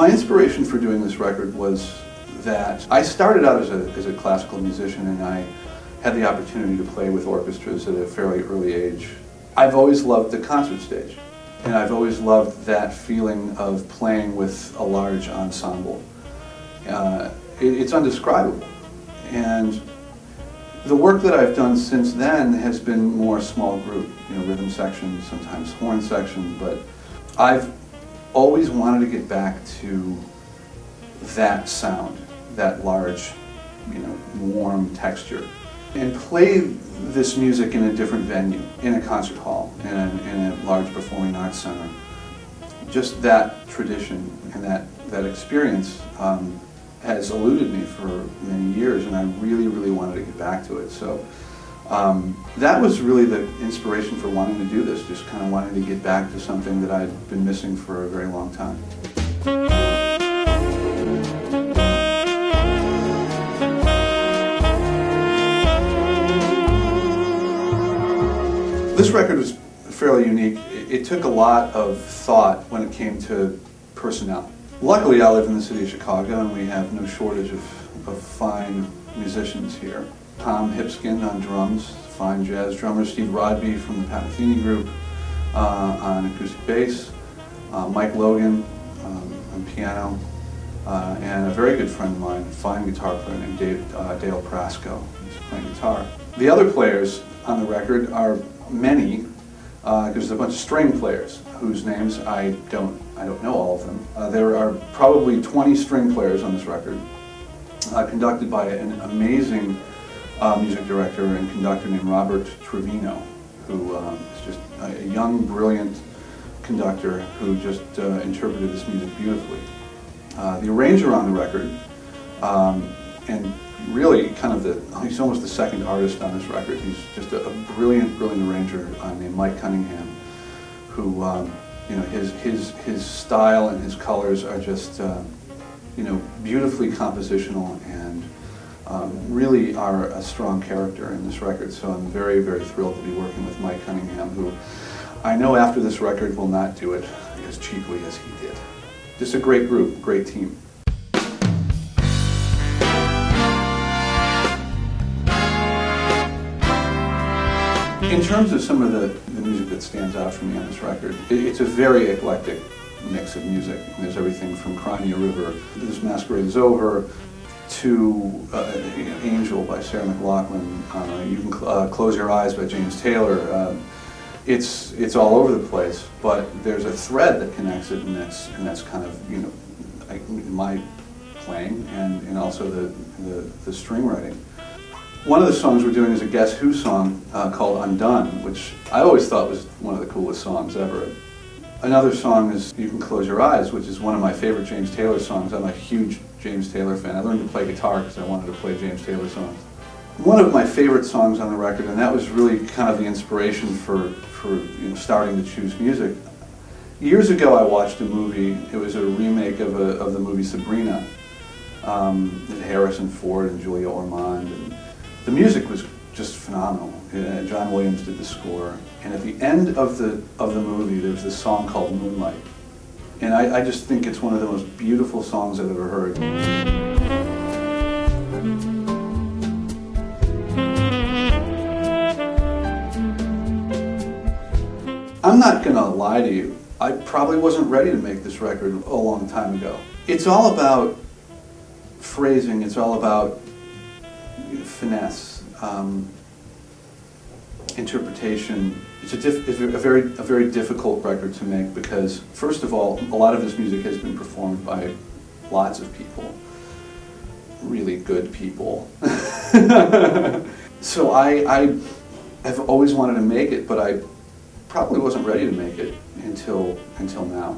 My inspiration for doing this record was that I started out as a classical musician, and I had the opportunity to play with orchestras at a fairly early age. I've always loved the concert stage, and I've always loved that feeling of playing with a large ensemble. It's undescribable, and the work that I've done since then has been more small group, rhythm section, sometimes horn section, but I've always wanted to get back to that sound, that large, warm texture, and play this music in a different venue, in a concert hall, in a large performing arts center. Just that tradition and that experience has eluded me for many years, and I really, really wanted to get back to it. So that was really the inspiration for wanting to do this, just kind of wanting to get back to something that I'd been missing for a very long time. This record was fairly unique. It took a lot of thought when it came to personnel. Luckily, I live in the city of Chicago, and we have no shortage of fine musicians here. Tom Hipskind on drums, fine jazz drummer. Steve Rodby from the Pat Metheny Group on acoustic bass. Mike Logan on piano. And a very good friend of mine, fine guitar player named Dale Prasco, who's playing guitar. The other players on the record are many. There's a bunch of string players whose names I don't know all of them. There are probably 20 string players on this record, conducted by an amazing music director and conductor named Robert Trevino, who is just a young, brilliant conductor who just interpreted this music beautifully. The arranger on the record, and really he's almost the second artist on this record. He's just a brilliant, brilliant arranger named Mike Cunningham, who, his style and his colors are just, beautifully compositional and really are a strong character in this record. So I'm very, very thrilled to be working with Mike Cunningham, who I know after this record will not do it as cheaply as he did. Just a great group, great team. In terms of some of the music that stands out for me on this record, it's a very eclectic mix of music. There's everything from Cry Me a River, This Masquerade Is Over, to Angel by Sarah McLachlan. You Can Close Your Eyes by James Taylor. It's all over the place, but there's a thread that connects it, and that's kind of my playing and also the string writing. One of the songs we're doing is a Guess Who song called Undun, which I always thought was one of the coolest songs ever. Another song is You Can Close Your Eyes, which is one of my favorite James Taylor songs. I'm a huge James Taylor fan. I learned to play guitar because I wanted to play James Taylor songs. One of my favorite songs on the record, and that was really kind of the inspiration for starting to choose music. Years ago I watched a movie. It was a remake of the movie Sabrina. With Harrison Ford and Julia Ormond. And the music was just phenomenal. John Williams did the score, and at the end of the movie, there's this song called Moonlight, and I just think it's one of the most beautiful songs I've ever heard. I'm not gonna lie to you. I probably wasn't ready to make this record a long time ago. It's all about phrasing. It's all about finesse, interpretation. It's a very difficult record to make because, first of all, a lot of this music has been performed by lots of people, really good people. So I have always wanted to make it, but I probably wasn't ready to make it until now.